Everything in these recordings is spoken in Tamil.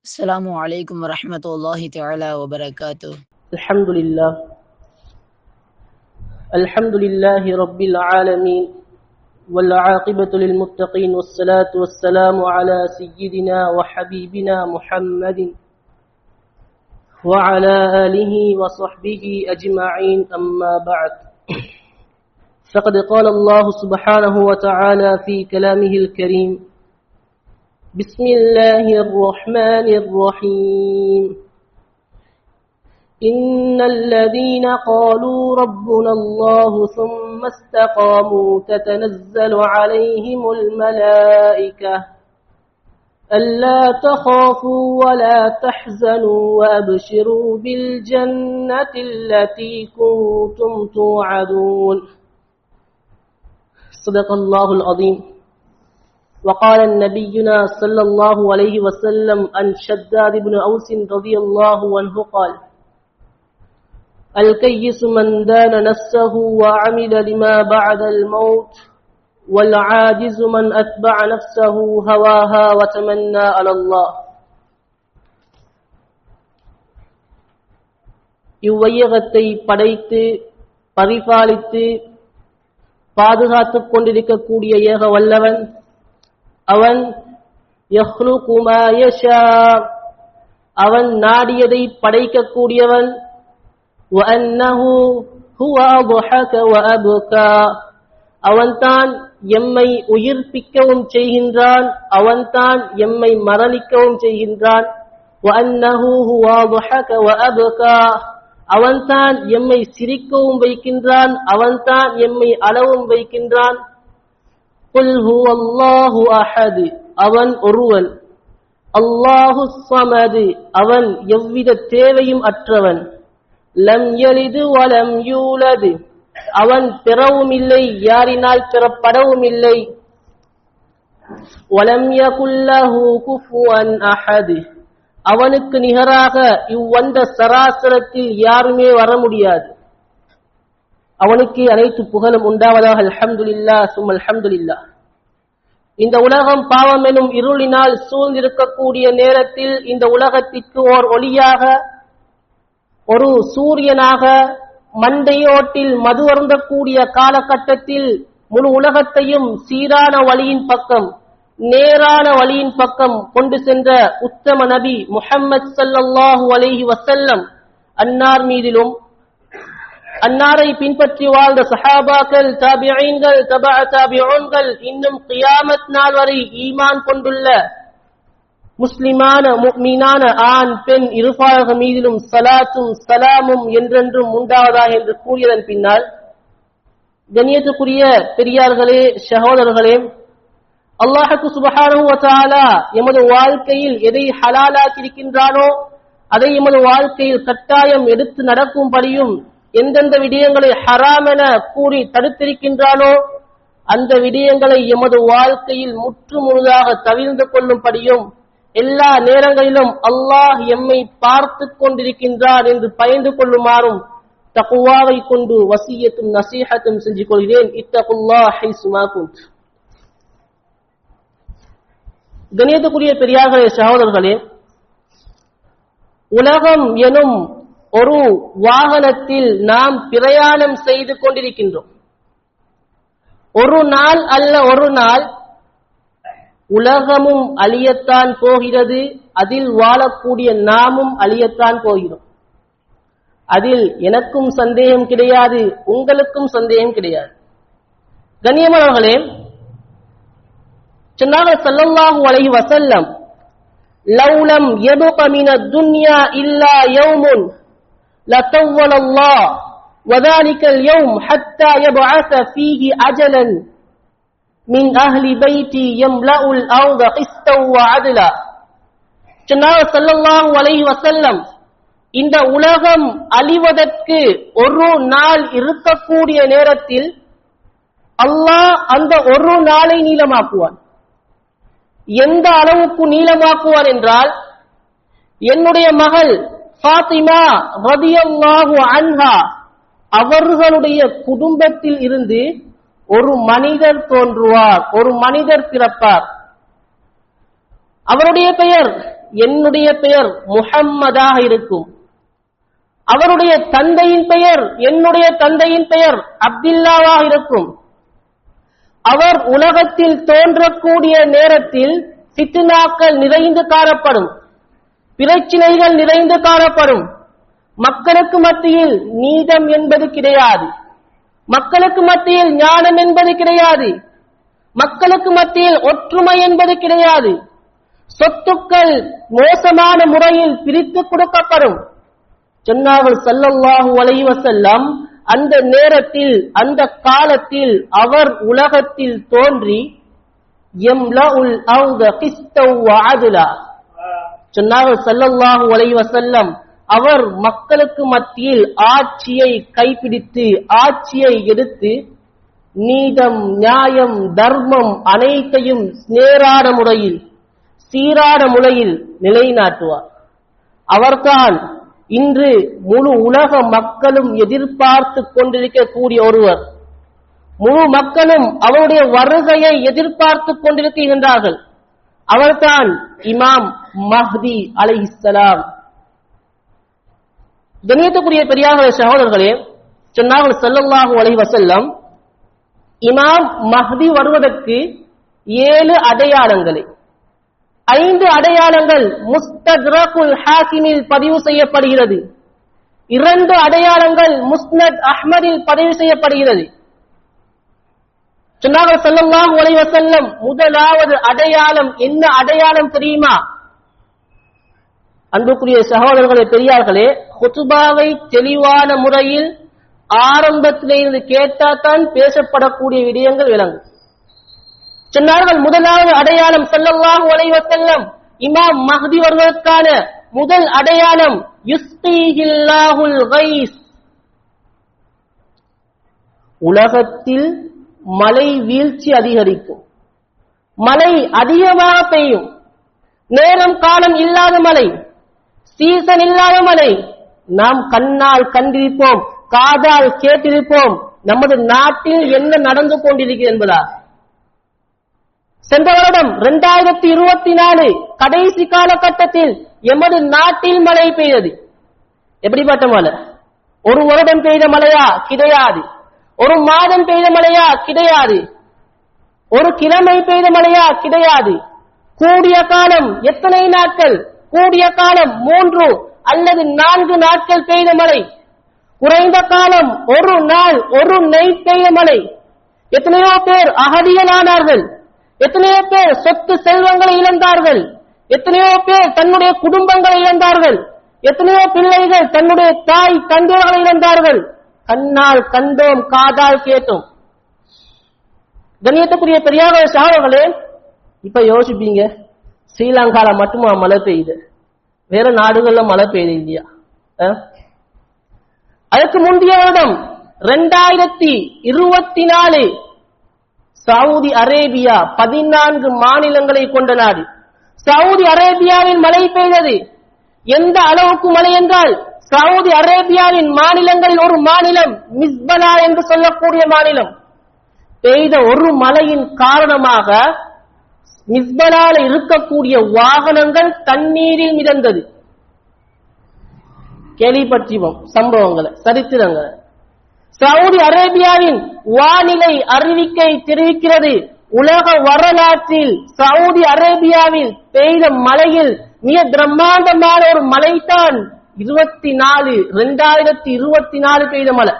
السلام عليكم ورحمة الله تعالى وبركاته. الحمد لله رب العالمين والعاقبة للمتقين والصلاة والسلام على سيدنا وحبيبنا محمد وعلى آله وصحبه أجمعين أما بعد فقد قال الله سبحانه وتعالى في كلامه الكريم بسم الله الرحمن الرحيم إن الذين قالوا ربنا الله ثم استقاموا تتنزل عليهم الملائكة ألا تخافوا ولا تحزنوا وأبشروا بالجنة التي كنتم توعدون صدق الله العظيم. وقال نبينا صلى الله عليه وسلم عن شداد بن أوس رضي الله عنه قال الكيس من دان نفسه وعمل لما بعد الموت والعاجز من أتبع نفسه هواها وتمنى على الله. இவ்வையகத்தை படைத்து பரிபாலித்து பாதுகாத்துக் கொண்டிருக்கக்கூடிய ஏக வல்லவன் அவன் யஹ்லுகு மா யஷா, அவன் நாடியதை படைக்கக்கூடியவன். வஅன்னஹு ஹுவ அத்ஹக வஅப்கா, அவன்தான் எம்மை உயிர்ப்பிக்கவும் செய்கின்றான், அவன்தான் எம்மை மரணிக்கவும் செய்கின்றான். வஅன்னஹு ஹுவ அத்ஹக வஅப்கா, அவன்தான் எம்மை சிரிக்கவும் வைக்கின்றான், அவன்தான் எம்மை அழவும் வைக்கின்றான். குல் ஹுவல்லாஹு அஹத், அவன் ஒருவன். அல்லாஹு ஸமத், அவன் எவ்வித தேவையும் அற்றவன். லம் யலிது வலம் யூலது, அவன் பிறவும் இல்லை, யாரினால் பிறப்படவும் இல்லை. வலம் யகுல் லஹு குஃபுவன் அஹத், அவனுக்கு நிகராக இவ்வந்த சராசரத்தில் யாருமே வர முடியாது. அவனுக்கு அனைத்து புகழும் உண்டாவதாக. அல்ஹம்துலில்லாஹ் சும்ம அல்ஹம்துலில்லாஹ். இந்த உலகம் பாவம் எனும் இருளினால் சூழ்ந்திருக்கக்கூடிய நேரத்தில் இந்த உலகத்திற்கு ஓர் ஒளியாக, ஒரு சூரியனாக, மண்டையோட்டில் மது அருந்தக்கூடிய காலகட்டத்தில் முழு உலகத்தையும் சீரான வழியின் பக்கம், நேரான வழியின் பக்கம் கொண்டு சென்ற உத்தம நபி முஹம்மது ஸல்லல்லாஹு அலைஹி வஸல்லம் அன்னார் மீதிலும், அன்னாரை பின்பற்றி வாழ்ந்த சஹாபாக்கள், தாபிஈன்கள், தபஅ தாபிஊன்கள், இன்னும் கியாமத் நாள் வரை ஈமான் கொண்டுள்ள முஸ்லிமான முஃமினான ஆண் பெண் இருபாலர்கள் மீதிலும் ஸலாத்தும் ஸலாமும் என்றென்றும் உண்டாவதாக என்று கூறியதன் பின்னால், கண்ணியத்துக்குரிய பெரியார்களே, சகோதரர்களே, அல்லாஹ் சுப்ஹானஹு வ தஆலா எமது வாழ்க்கையில் எதை ஹலாலாக்கி இருக்கின்றானோ அதை எமது வாழ்க்கையில் கட்டாயம் எடுத்து நடக்கும்படியும், எந்தெந்த விடயங்களை ஹராம் என கூறி தடுத்திருக்கின்றானோ அந்த விடயங்களை எமது வாழ்க்கையில் முற்று முழுதாக தவிர்ந்து கொள்ளும்படியும், எல்லா நேரங்களிலும் அல்லாஹ் எம்மை பார்த்து கொண்டிருக்கின்றான் என்று பயந்து கொள்ளுமாறும் தக்வாவை கொண்டு வசியத்தும் நசீஹத்தும் செஞ்சு கொள்கிறேன். இத்தகுல்லாஹ் ஹைசுமா குன்ட். கண்ணியத்துக்குரிய பெரியார்களே, சகோதரர்களே, உலகம் எனும் ஒரு வாகனத்தில் நாம் பிரயாணம் செய்து கொண்டிருக்கின்றோம். ஒரு நாள் அல்ல ஒரு நாள் உலகமும் அழியத்தான் போகிறது, அதில் வாழக்கூடிய நாமும் அழியத்தான் போகிறோம். அதில் எனக்கும் சந்தேகம் கிடையாது, உங்களுக்கும் சந்தேகம் கிடையாது. கண்ணியமானவர்களே, சொன்னார்கள் ஸல்லல்லாஹு அலைஹி வஸல்லம், லவ்லம் யபக மினத் துன்யா இல்லா யௌமுன் லதவ்வலல்லாஹ் வதாலிகல் யௌம் ஹத்தா யபஅஸ ஃபீஹி அஜலன் மின் அஹ்லி பைத்தி யம்லஉல் அர்த கிஸ்தன் வ அத்லா. சொன்னார்கள் ஸல்லல்லாஹு அலைஹி வஸல்லம், இந்த உலகம் அழிவதற்கு ஒரு நாள் இருக்கக்கூடிய நேரத்தில் அல்லாஹ் அந்த ஒரு நாளை நீளமாக்குவான். எந்த அளவுக்கு நீளமாக்குவான் என்றால், என்னுடைய மகள் ஃபாத்திமா ரலியல்லாஹு அன்ஹா அவர்களுடைய குடும்பத்தில் இருந்து ஒரு மனிதர் தோன்றுவார், ஒரு மனிதர் பிறப்பார். அவருடைய பெயர் என்னுடைய பெயர் முஹம்மதாக இருக்கும். அவருடைய தந்தையின் பெயர் என்னுடைய தந்தையின் பெயர் அப்துல்லாவாக இருக்கும். அவர் உலகத்தில் தோன்றக்கூடிய நேரத்தில் ஃபித்னாக்கள் நிறைந்து காணப்படும், பிரச்சனைகள் நிறைந்து காணப்படும். மக்களுக்கு மத்தியில் நீதம் என்பது கிடையாது, மக்களுக்கு மத்தியில் ஞானம் என்பது கிடையாது, மக்களுக்கு மத்தியில் ஒற்றுமை என்பது கிடையாது. சொத்துக்கள் மோசமான முறையில் பிரித்து கொடுக்கப்படும். சொன்னார்கள் ஸல்லல்லாஹு அலைஹி வஸல்லம், அந்த நேரத்தில் அந்த காலத்தில் அவர் உலகத்தில் தோன்றி யம்லஉல் அர்த கிஸ்தவ் வ அத்லா, சொன்னார்கள் ஸல்லல்லாஹு அலைஹி வஸல்லம், அவர் மக்களுக்கு மத்தியில் ஆட்சியை கைப்பிடித்து ஆட்சியை எடுத்து நீதம் நியாயம் தர்மம் அனைத்தையும் நேரான முறையில் சீரான முறையில் நிலைநாட்டுவார். அவர்தான் இன்று முழு உலக மக்களும் எதிர்பார்த்து கொண்டிருக்கக்கூடிய ஒருவர். முழு மக்களும் அவருடைய வருகையை எதிர்பார்த்து கொண்டிருக்கின்றார்கள். அவர்தான் இமாம் மஹ்தி அலைஹிஸ்ஸலாம். கண்ணியத்துக்குரிய பெரியார்களே சகோதரர்களே, சொன்னார்கள் ஸல்லல்லாஹு அலைஹி வஸல்லம், இமாம் மஹ்தி வருவதற்கு 7 அடையாளங்களை, 5 அடையாளங்கள் முஸ்தத்ரகுல் ஹாக்கிமில் பதிவு செய்யப்படுகிறது, 2 அடையாளங்கள் முஸ்னத் அஹ்மதில் பதிவு செய்யப்படுகிறது. சொன்னார்கள் ஸல்லல்லாஹு அலைஹி வஸல்லம், முதலாவது அடையாளம் என்ன அடையாளம் தெரியுமா? அன்புக்குரிய சகோதரர்களே பெரியார்களே, குத்பாவை தெளிவான முறையில் ஆரம்பத்திலிருந்து கேட்டாதான் பேசப்படக்கூடிய விடயங்கள் விளங்கும். சொன்னார்கள் முதலாவது அடையாளம் ஸல்லல்லாஹு அலைஹி வஸல்லம், இமாம் மஹ்தி வருவதற்கான முதல் அடையாளம் யுஸ்கீஹில்லாஹுல் கைஸ், உலகத்தில் மழை வீழ்ச்சி அதிகரிக்கும், மழை அதிகமாக பெய்யும். நேரம் காலம் இல்லாத மழை, சீசன் இல்லாத மழை நாம் கண்ணால் கண்டிருப்போம், காதால் கேட்டிருப்போம். நமது நாட்டில் என்ன நடந்து கொண்டிருக்கிறது என்பதா? சென்ற வருடம் 2024 கடைசி காலகட்டத்தில் எமது நாட்டில் மழை பெய்தது. எப்படிப்பட்ட மழை? ஒரு வருடம் பெய்த மழையா? கிடையாது. ஒரு மாதம் பெய்த மழையா? கிடையாது. ஒரு கிழமை பெய்த மழையா? கிடையாது. கூடிய காலம் எத்தனை நாட்கள்? கூடிய காலம் 3 அல்லது 4 நாட்கள் பெய்த மழை. குறைந்த காலம் ஒரு நாள் ஒரு நைட் பெய்த மழை. எத்தனையோ பேர் அகதிகளானார்கள், எத்தனையோ பேர் சொத்து செல்வங்களை இழந்தார்கள், எத்தனையோ பேர் தன்னுடைய குடும்பங்களை இழந்தார்கள், எத்தனையோ பிள்ளைகள் தன்னுடைய தாய் தந்தைகளை இழந்தார்கள். கண்ணால் கண்டோம், காதால் கேட்டோம். கண்ணியத்துக்குரிய பெரியார்களே சகோதரர்களே, இப்ப யோசிப்பீங்க, ஸ்ரீலங்கால மட்டுமா மழை பெய்யுது? வேற நாடுகள்ல மழை பெய்யுது இல்லையா? அதற்கு முந்தைய வருடம் 2024 சவுதி அரேபியா 14 மாநிலங்களை கொண்ட நாடு. சவுதி அரேபியாவில் மழை பெய்தது. எந்த அளவுக்கு மழை என்றால், சவுதி அரேபியாவின் மாநிலங்களில் ஒரு மாநிலம் மிஸ்பலா என்று சொல்லக்கூடிய மாநிலம், பெய்த ஒரு மழையின் காரணமாக மிஸ்பலால இருக்கக்கூடிய வாகனங்கள் தண்ணீரில் மிதந்தது. கேள்விப்பட்டிருப்போம் சம்பவங்களை, சரித்திரங்களை. சவுதி அரேபியாவின் வானிலை அறிவிக்கை தெரிவிக்கிறது, உலக வரலாற்றில் சவுதி அரேபியாவில் பெய்த மழையில் மிக பிரம்மாண்டமான ஒரு மழைதான் 2024 பெய்த மழை.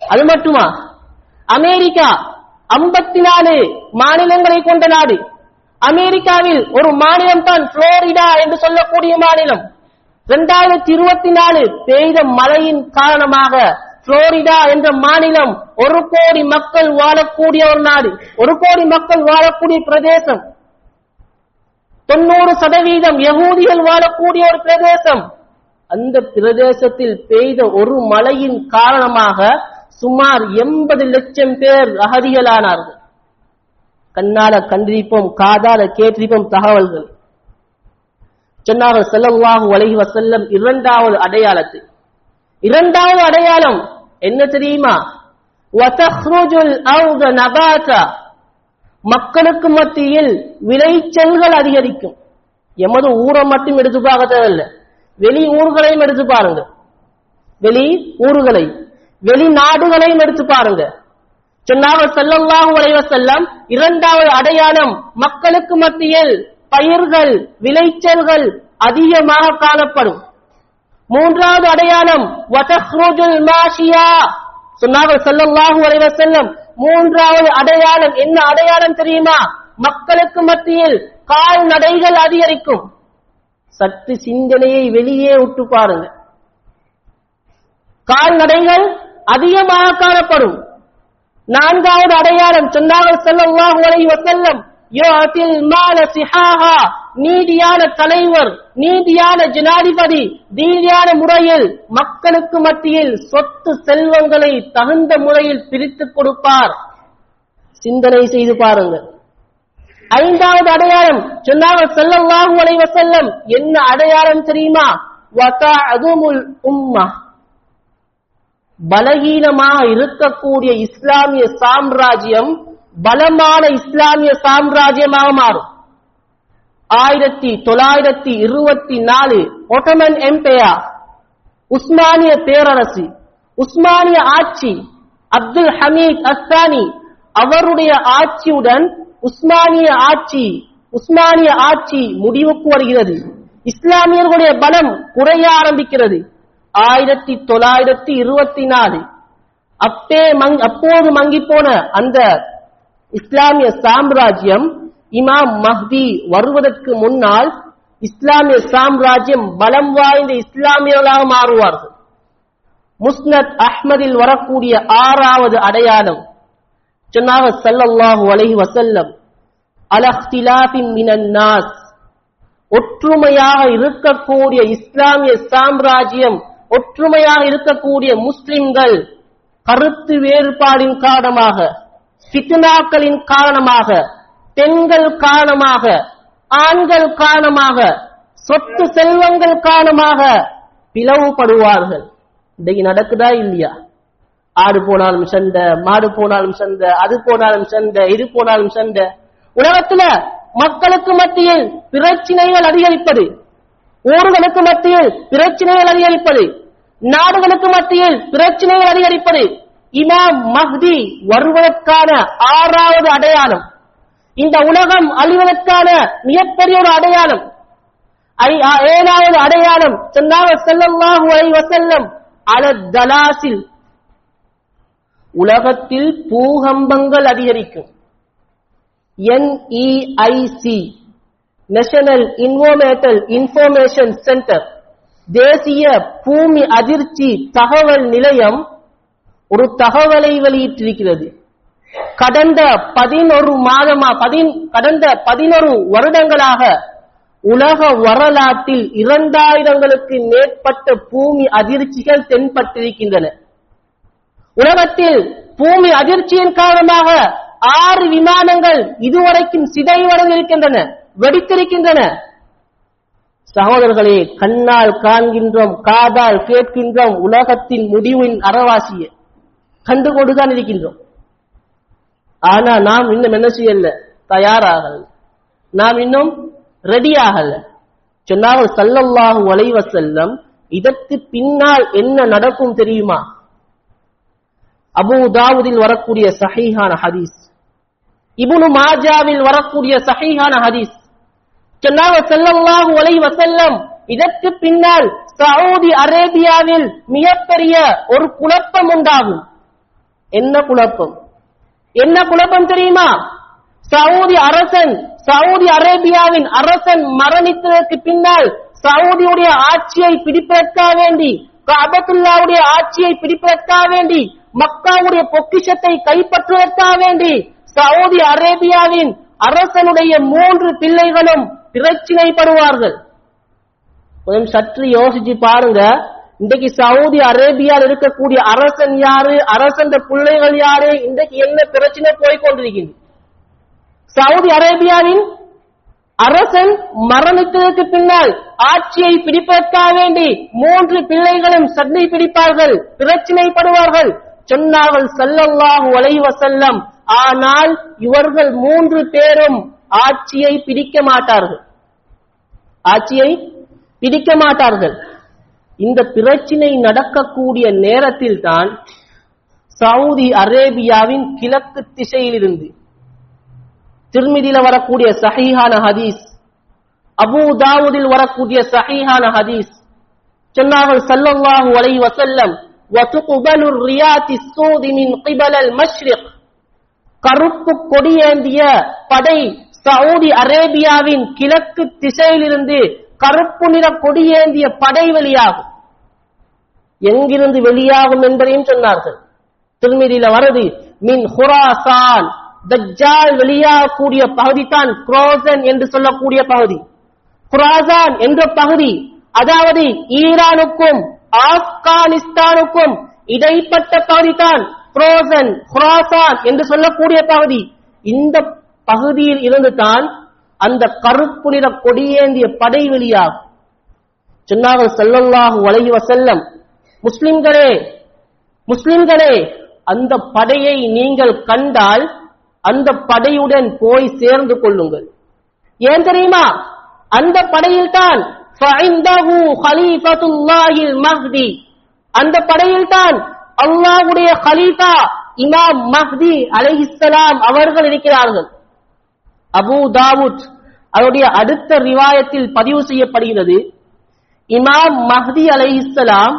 அது மட்டுமா? அமெரிக்கா 54 மாநிலங்களை கொண்ட நாடு. அமெரிக்காவில் ஒரு மாநிலம் தான் புளோரிடா என்று சொல்லக்கூடிய மாநிலம். 2024 பெய்த மழையின் காரணமாக புளோரிடா என்ற மாநிலம் 1 கோடி மக்கள் வாழக்கூடிய ஒரு நாடு, 1 கோடி மக்கள் வாழக்கூடிய பிரதேசம், 90% யகூதிகள் வாழக்கூடிய ஒரு பிரதேசம். அந்த பிரதேசத்தில் பெய்த ஒரு மழையின் காரணமாக சுமார் 80 லட்சம் பேர் அகதிகளானார்கள். கண்ணால கண்டிருப்போம், காதால கேட்டிருப்போம் தகவல்கள். சொன்னார்கள் ஸல்லல்லாஹு அலைஹி வஸல்லம் இரண்டாவது அடையாளம் என்ன தெரியுமா? வதக்ருஜுல் அர்து நபாதா, மக்களுக்கு மத்தியில் விளைச்சல்கள் அதிகரிக்கும். எமது ஊரை மட்டும் எடுத்து பார்க்க தேவையில்லை, வெளி ஊர்களையும் எடுத்து பாருங்க, வெளி ஊர்களை வெளிநாடுகளையும் எடுத்து பாருங்க. சொன்னார்கள் ஸல்லல்லாஹு அலைஹி வஸல்லம், இரண்டாவது அடையாளம் மக்களுக்கு மத்தியில் பயிர்கள் விளைச்சல்கள் அதிகமாக காணப்படும். மூன்றாவது அடையாளம் வதஹ்ருஜுல் மாஷியா. சொன்னார்கள் ஸல்லல்லாஹு அலைஹி வஸல்லம், மூன்றாவது அடையாளம் என்ன அடையாளம் தெரியுமா? மக்களுக்கு மத்தியில் கால்நடைகள் அதிகரிக்கும். சற்று சிந்தனையை வெளியே விட்டு பாருங்க. கால்நடைகள் அதிகமாக காணப்படும். நான்காவது அடையாளம் சொன்னார்கள் ஸல்லல்லாஹு அலைஹி வஸல்லம், யுஅத்தில் மால சிஹாஹா. நீதியான தலைவர், நீதியான ஜனாதிபதி நீதியான முறையில் மக்களுக்கு மத்தியில் சொத்து செல்வங்களை தகுந்த முறையில் பிரித்துக் கொடுப்பார். சிந்தனை செய்து பாருங்க. ஐந்தாவது அடையாளம் சொன்னார்கள் ஸல்லல்லாஹு அலைஹி வஸல்லம், என்ன அடையாளம் தெரியுமா? வதஅதுமுல் உம்மா. பலகீனமாக இருக்கக்கூடிய இஸ்லாமிய சாம்ராஜ்யம் பலமான இஸ்லாமிய சாம்ராஜ்யமாக மாறும். 1924 ஒட்டமன் எம்பையர், உஸ்மானிய பேரரசு, உஸ்மானிய ஆட்சி, அப்துல் ஹமீத் அஸ்தானி அவருடைய ஆட்சியுடன் உஸ்மானிய ஆட்சி முடிவுக்கு வருகிறது. இஸ்லாமியர்களுடைய பலம் குறைய ஆரம்பிக்கிறது. 1924 அப்போது மங்கி போன அந்த இஸ்லாமிய சாம்ராஜ்யம் இமாம் மஹ்தி வருவதற்கு முன்னால் இஸ்லாமிய சாம்ராஜ்யம் பலம் வாய்ந்த இஸ்லாமியர்களாக மாறுவார்கள். முஸ்னத் அஹ்மதில் வரக்கூடிய 6வது அடையாளம் சொன்னார்கள் ஸல்லல்லாஹு அலைஹி வஸல்லம், அலஹ்திலாஃபின் மினன் நாஸ். ஒற்றுமையாக இருக்கக்கூடிய இஸ்லாமிய சாம்ராஜ்யம், ஒற்றுமையாக இருக்கக்கூடிய முஸ்லிம்கள் கருத்து வேறுபாடின் காரணமாக, ஃபித்னாக்களின் காரணமாக, பெண்கள் காரணமாக, ஆண்கள் காரணமாக, சொத்து செல்வங்கள் காரணமாக பிளவுபடுவார்கள். இன்றைக்கு நடக்குதா இல்லையா? ஆடு போனாலும் சண்டை, மாடு போனாலும் சண்டை, அது போனாலும் சண்டை, இது போனாலும் சண்டை. உலகத்துல மக்களுக்கு மத்தியில் பிரச்சனைகள் அதிகரிப்பது, ஊர்களுக்கு மத்தியில் பிரச்சனைகள் அதிகரிப்பது, நாடுகளுக்கு மத்தியில் பிரச்சனைகள் அதிகரிப்பது இமாம் மஹ்தி வருவதற்கான 6வது அடையாளம். இந்த உலகம் அழிவதற்கான மிகப்பெரிய ஒரு அடையாளம். 7வது அடையாளம் சொன்னார்கள் ஸல்லல்லாஹு அலைஹி வஸல்லம், அலத்தலாசில். உலகத்தில் பூகம்பங்கள் அதிகரிக்கும். NEIC national environmental information centre, தேசிய பூமி அதிர்ச்சி தகவல் நிலையம் ஒரு தகவலை வெளியிட்டிருக்கிறது. கடந்த 11 வருடங்களாக உலக வரலாற்றில் 2000ங்களுக்கு மேற்பட்ட பூமி அதிர்ச்சிகள் தென்பட்டிருக்கின்றன. உலகத்தில் பூமி அதிர்ச்சியின் காரணமாக 6 விமானங்கள் இதுவரைக்கும் சிதைவடைந்திருக்கின்றன, வெடித்திருக்கின்றன. சகோதரர்களே, கண்ணால் காண்கின்றோம், காதால் கேட்கின்றோம், உலகத்தின் முடிவின் அறவாசியை கண்டுகொண்டுதான் இருக்கின்றோம். ஆனா நாம் இன்னும் என்ன செய்யல? தயாராகல. நாம் இன்னும் ரெடி ஆகல. சொன்னார்கள் ஸல்லல்லாஹு அலைஹி வஸல்லம், இதற்கு பின்னால் என்ன நடக்கும் தெரியுமா? அபூ தாவூதில் வரக்கூடிய சஹீஹான ஹதீஸ், இப்னு மாஜாவில் வரக்கூடிய சஹீஹான ஹதீஸ். சொன்னார்கள் ஸல்லல்லாஹு அலைஹி வஸல்லம், இதற்கு பின்னால் சவுதி அரேபியாவில் மிகப்பெரிய ஒரு குழப்பம் உண்டாகும். என்ன குழப்பம்? என்ன குழப்பம் தெரியுமா? சவுதி அரேபியாவின் அரசன் மரணித்ததற்கு பின்னால் சவுதியுடைய ஆட்சியை பிடிப்பதற்காக வேண்டி, கஅபத்துல்லாஹ்வுடைய ஆட்சியை பிடிப்பதற்காக வேண்டி, மக்காவுடைய பொக்கிஷத்தை கைப்பற்றுவதற்காக வேண்டி சவுதி அரேபியாவின் அரசனுடைய 3 பிள்ளைகளும் பிரச்சினைப்படுவார்கள். கொஞ்சம் சற்று யோசிச்சு பாருங்க. இன்றைக்கு சவுதி அரேபியாவில் இருக்கக்கூடிய அரசன் யாரு, அரசன் பிள்ளைகள் யாரு, இன்றைக்கு என்ன பிரச்சனை போய்கொண்டிருக்கிறது? சவுதி அரேபியாவின் அரசன் மரணித்ததற்கு பின்னால் ஆட்சியை பிடிப்பதற்காக வேண்டி 3 பிள்ளைகளும் சண்டை பிடிப்பார்கள், பிரச்சினைப்படுவார்கள். சொன்னார்கள் ஸல்லல்லாஹு அலைஹி வஸல்லம், ஆனால் இவர்கள் 3 பேரும் ஆட்சியை பிடிக்க மாட்டார்கள். ஆட்சியை பிடிக்க மாட்டார்கள். இந்த பிரச்சினை நடக்கக்கூடிய நேரத்தில் தான் சவுதி அரேபியாவின் கிழக்கு திசையிலிருந்து திர்மிதியில வரக்கூடிய சஹீஹான ஹதீஸ், அபூ தாவூதில் வரக்கூடிய சஹீஹான ஹதீஸ் சொன்னார்கள் ஸல்லல்லாஹு அலைஹி வஸல்லம் வதுக்பலு ரியாத்தி ஸூதி மின் கிபலல் மஷ்ரிக், கருப்பு கொடியேந்திய படை சவுதி அரேபியாவின் கிழக்கு திசையிலிருந்து கருப்பு நிற கொடியேந்திய படை வெளியாகும். எங்கிருந்து வெளியாகும் என்பதையும் சொன்னார்கள். திர்மிதியில வருது மின் ஹுராசான், தஜ்ஜால் வெளியாகக்கூடிய பகுதி தான் குரோசன் என்று சொல்லக்கூடிய பகுதி. குராசான் என்ற பகுதி, அதாவது ஈரானுக்கும் ஆப்கானிஸ்தானுக்கும் இடைப்பட்ட பகுதி தான் குரோசன், குராசான் என்று சொல்லக்கூடிய பகுதி. இந்த பகுதியில் இருந்து தான் அந்த கருப்பு நிற கொடியேந்திய படை வெளியாகும். சொன்னார்கள் ஸல்லல்லாஹு அலைஹி வஸல்லம், முஸ்லிம்களே அந்த படையை நீங்கள் கண்டால் அந்த படையுடன் போய் சேர்ந்து கொள்ளுங்கள். ஏன் தெரியுமா? அந்த படையில் தான் ஃபஇந்தஹு கலீஃபத்துல்லாஹில் மஹ்தி, அந்த படையில் தான் அல்லாஹ்வுடைய கலீஃபா இமாம் மஹ்தி அலைஹிஸ்ஸலாம் அவர்கள் இருக்கிறார்கள். அபூ தாவூத் அவருடைய அடுத்த ரிவாயத்தில் பதிவு செய்யப்படுகிறது, இமாம் மஹ்தி அலைஹிஸ்ஸலாம்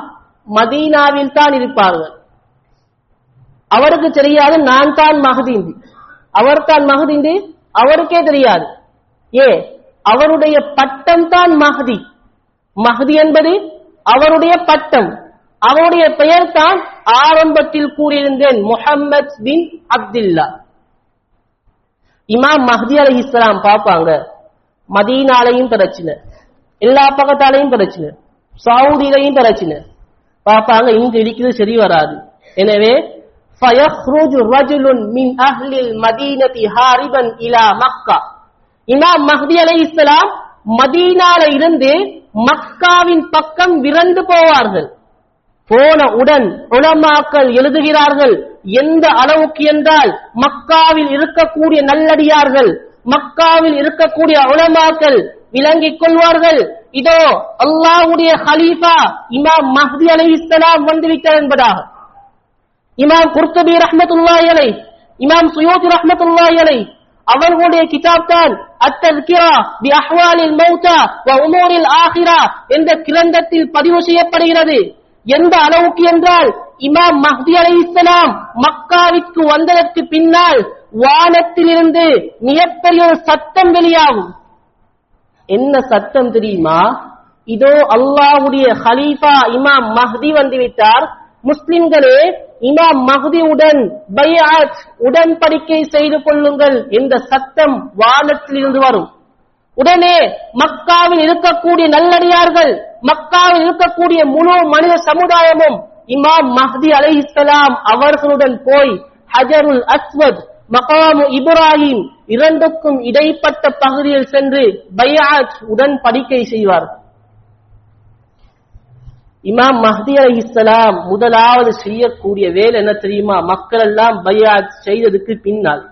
மதீனாவில் தான் இருப்பார்கள். அவருக்கு தெரியாது நான் தான் மஹ்தி, அவர் தான் மஹ்தி, அவருக்கே தெரியாது. அவருடைய பட்டம் தான் மஹ்தி. மஹ்தி என்பது அவருடைய பட்டம், அவருடைய பெயர் தான் ஆரம்பத்தில் கூறியிருந்தேன், முஹம்மத் பின் அப்துல்லா. இமாம் மஹ்தி அலைஹிஸ்ஸலாம் பார்ப்பாங்க, மதீனாலையும் பிரச்சனை, எல்லா பக்கத்தாலையும் பிரச்சனை, சவுதியிலையும் பிரச்சனை. பார்ப்பாங்க இங்கு இருக்கிறது சரி வராது. எனவே فَيَخْرُجُ رَجُلٌ مِنْ أَهْلِ الْمَدِينَةِ هَارِبًا إِلَى مَكَّةَ. இமாம் மஹ்தி அலைஹிஸ்ஸலாம் மதீனால இருந்து மக்காவின் பக்கம் விரண்டு போவார்கள். போனவுடன் உலமாக்கள் எழுதுகிறார்கள், எந்த அளவுக்கு என்றால் மக்காவில் இருக்கக்கூடிய நல்லடியார்கள், மக்காவில் இருக்கக்கூடிய உலமாக்கள் விளங்கிக் கொள்வார்கள், இதோ அல்லாஹ்வுடைய கலீஃபா இமாம் மஹ்தி அலைஹிஸ்ஸலாம் வந்துவிட்டார் என்பதாக. இமாம் குர்துபி ரஹ்மத்துல்லாஹி அலைஹி, இமாம் சுயூதி ரஹ்மத்துல்லாஹி அலைஹி அவர்களுடைய கிதாப் தான் அத்-தஸ்கிரா பி அஹ்வாலில் மௌதா வ உமூரில் ஆகிரா என்ற கிரந்தத்தில் பதிவு செய்யப்படுகிறது. எந்த அளவுக்கு என்றால் இமாம் மஹ்தி அலைஹிஸ்ஸலாம் மக்காவிற்கு வந்ததற்கு பின்னால் வானத்திலிருந்து மிகப்பெரிய ஒரு சத்தம் வெளியாகும். என்ன சத்தம் தெரியுமா? இதோ அல்லாஹ்வுடைய கலீஃபா இமாம் மஹ்தி வந்துவிட்டார், முஸ்லிம்களே இமாம் மஹ்தியுடன் பைஅத் உடன்படிக்கை செய்து கொள்ளுங்கள் என்ற சத்தம் வானத்திலிருந்து வரும். உடனே மக்காவில் இருக்கக்கூடிய நல்லடியார்கள், மக்காவில் இருக்கக்கூடிய முழு மனித சமுதாயமும் இமாம் மஹ்தி அலைஹிஸ்ஸலாம் அவர்களுடன் போய் ஹஜருல் அஸ்வத், மகாமு இப்ராஹிம் இரண்டுக்கும் இடைப்பட்ட பகுதியில் சென்று பைஅத் உடன்படிக்கை செய்வார்கள். இமாம் மஹ்தி அலைஹிஸ்ஸலாம் முதலாவது செய்யக்கூடிய வேலை என்ன தெரியுமா? மக்கள் எல்லாம் பைஅத் செய்ததுக்கு பின்னால்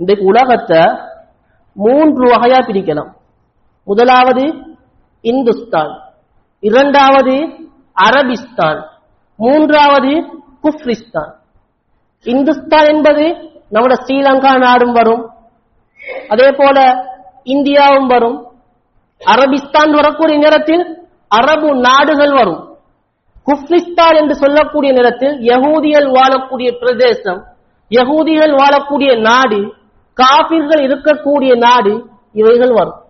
இந்த உலகத்தை 3 வகையா பிரிக்கலாம். முதலாவது இந்துஸ்தான், இரண்டாவது அரபிஸ்தான், மூன்றாவது குஃப்ரிஸ்தான். இந்துஸ்தான் என்பது நம்முடைய ஸ்ரீலங்கா நாடும் வரும், அதே போல இந்தியாவும் வரும். அரபிஸ்தான் வரக்கூடிய நேரத்தில் அரபு நாடுகள் வரும். குஃப்ரிஸ்தான் என்று சொல்லக்கூடிய நேரத்தில் யகூதிகள் வாழக்கூடிய பிரதேசம், யகூதிகள் வாழக்கூடிய நாடு, காபிர்கள் இருக்கக்கூடிய நாடு, இவைகள் வரும்.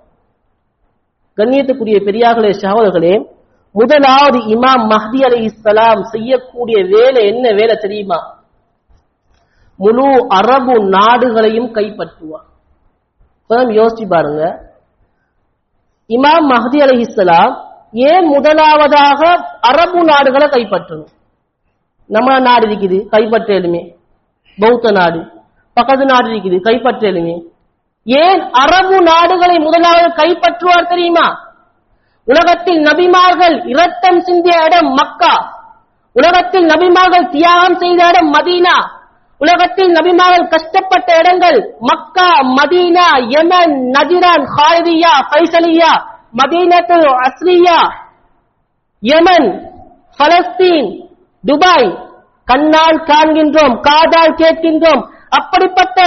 கண்ணியத்துக்குரிய பெரியார்களே சகோதரர்களே, முதலாவது இமாம் மஹ்தி அலைஹிஸ்ஸலாம் செய்யக்கூடிய வேலை என்ன வேலை தெரியுமா? முழு அரபு நாடுகளையும் கைப்பற்றுவார். யோசிச்சு பாருங்க, இமாம் மஹ்தி அலைஹிஸ்ஸலாம் ஏன் முதலாவதாக அரபு நாடுகளை கைப்பற்றணும்? நம்ம நாடு இருக்குது கைப்பற்றலுமே, பௌத்த நாடு, பக்கத்து நாடு இருக்குது கைப்பற்றலுமே. ஏன் அரபு நாடுகளை முதலாவது கைப்பற்றுவார் தெரியுமா? உலகத்தில் நபிமார்கள் இரத்தம் சிந்திய இடம் மக்கா, உலகத்தில் நபிமார்கள் தியாகம் செய்த இடம் மதீனா, உலகத்தில் நபிமார்கள் கஷ்டப்பட்ட இடங்கள் மக்கா, மதீனா, யமன், நஜிரான், ஹாரியா, பைசலியா, மதீனத்துல் அஸ்ரியா, யமன், பலஸ்தீன், துபாய். கண்ணால் காண்கின்றோம், காதால் கேட்கின்றோம். அப்படிப்பட்ட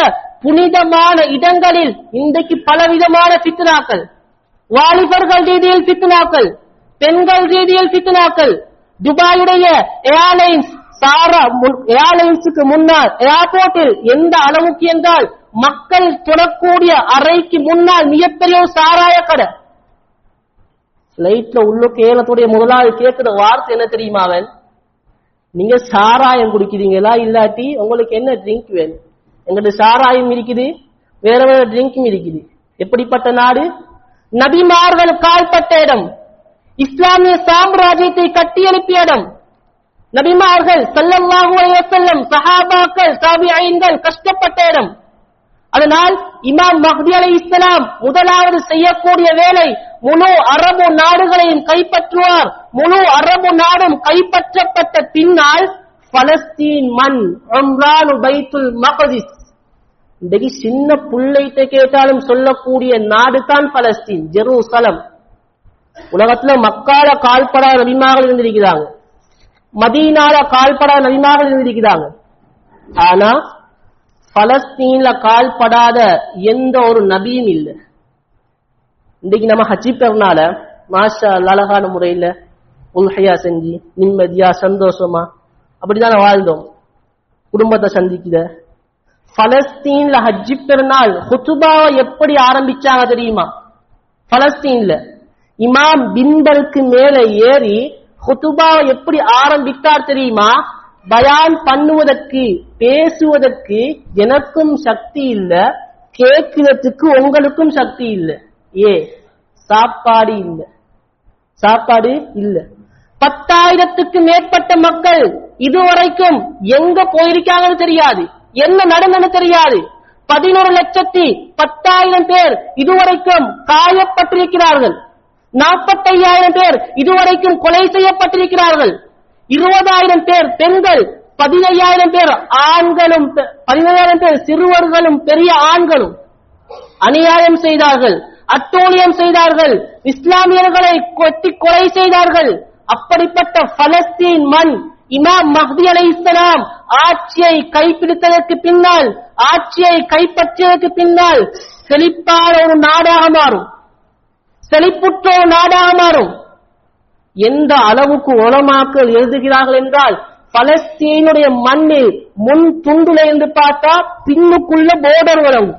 புனிதமான இடங்களில் இன்றைக்கு பலவிதமான ஃபித்னாக்கள், வாலிபர்கள் ரீதியில் ஃபித்னாக்கள், பெண்கள் ரீதியில் ஃபித்னாக்கள். துபாயுடைய ஏர்லைன்ஸ் ஏர்லைன்ஸுக்கு முன்னால் ஏர்போர்ட்டில் எந்த அளவுக்கு என்றால் மக்கள் தொடக்கூடிய அறைக்கு முன்னால் மிகப்பெரிய சாராய கடை. பிளைட்ல உள்ளுக்கு ஏலத்துடைய முதலாளி கேட்கிற வார்த்தை என்ன தெரியுமா? அவன், நீங்க சாராயம் குடிக்கிறீங்களா, இல்லாட்டி உங்களுக்கு என்ன ட்ரிங்க் வேணும்? எங்கிட்ட சாராயம் இருக்குது, வேற வேற ட்ரிங்கும் இருக்குது. எப்படிப்பட்ட நாடு? நபிமார்கள் கால்பட்ட இடம், இஸ்லாமிய சாம்ராஜ்யத்தை கட்டியெழுப்பிய இடம். நபிமார்கள் ஸல்லல்லாஹு அலைஹி வஸல்லம், சஹாபாக்கள், தாபிஈன்கள் கஷ்டப்பட்ட இடம். அதனால் இமாம் மஹ்தி அலைஹிஸ்ஸலாம் முதலாவது செய்யக்கூடிய வேலை முழு அரபு நாடுகளையும் கைப்பற்றுவார். முழு அரபு நாடும் கைப்பற்றப்பட்ட பின்னால் பலஸ்தீன் மண், உம்ரானு பைத்துல் மக்திஸ். இன்றைக்கு சின்ன புள்ளைட்ட கேட்டாலும் சொல்லக்கூடிய நாடு தான் பலஸ்தீன், ஜெருசலம். உலகத்துல மக்கால கால்படாத நபிமார்கள் இருந்திருக்கிறாங்க, மதீனால கால்படாத நபிமார்கள் இருந்திருக்கிறாங்க. ஆனா பலஸ்தீன்ல கால்படாத எந்த ஒரு நபியும் இல்லை. இன்றைக்கு நம்ம ஹஜ்ஜி பெருநாள மாஷா அழகான முறையில உல்ஹியா செஞ்சு நிம்மதியா சந்தோஷமா அப்படித்தானே வாழ்ந்தோம், குடும்பத்தை சந்திக்கிற. பலஸ்தீன்ல ஹஜ்ஜி பெருநாள் ஹுதுபாவை எப்படி ஆரம்பிச்சாங்க தெரியுமா? பலஸ்தீன்ல இமாம் பிம்பருக்கு மேல ஏறி ஹுதுபாவை எப்படி ஆரம்பித்தார் தெரியுமா? பயான் பண்ணுவதற்கு, பேசுவதற்கு எனக்கும் சக்தி இல்ல, கேட்கிறதுக்கு உங்களுக்கும் சக்தி இல்ல. சாப்பாடு இல்ல, சாப்பாடு இல்ல. 10,000க்கு மேற்பட்ட மக்கள் இதுவரைக்கும் எங்க போயிருக்காங்கன்னு தெரியாது, என்ன நடந்ததுன்னு தெரியாது. 11,10,000 பேர் இதுவரைக்கும் காயப்பட்டிருக்கிறார்கள். 45,000 பேர் இதுவரைக்கும் கொலை செய்யப்பட்டிருக்கிறார்கள். 20,000 பேர் பெண்கள், 15,000 பேர் ஆண்களும், 15,000 பேர் சிறுவர்களும் பெரிய ஆண்களும் அநியாயம் செய்தார்கள், அட்டூழியம் செய்தார்கள், இஸ்லாமியர்களை கொட்டி கொலை செய்தார்கள். அப்படிப்பட்ட பலஸ்தீன் மண் இமாம் மஹ்தி அலைஹிஸ்ஸலாம் ஆட்சியை கைப்பிடித்ததற்கு பின்னால், ஆட்சியை கைப்பற்றியதற்கு பின்னால் செழிப்பான ஒரு நாடாக மாறும், செழிப்புற்ற ஒரு நாடாக மாறும். எந்த அளவுக்கு உலமாக்கள் எழுதுகிறார்கள் என்றால், பலஸ்தீனுடைய மண்ணில் முன் துண்டுல இருந்து பார்த்தா பின்னுக்குள்ள போர்டர் வரும்.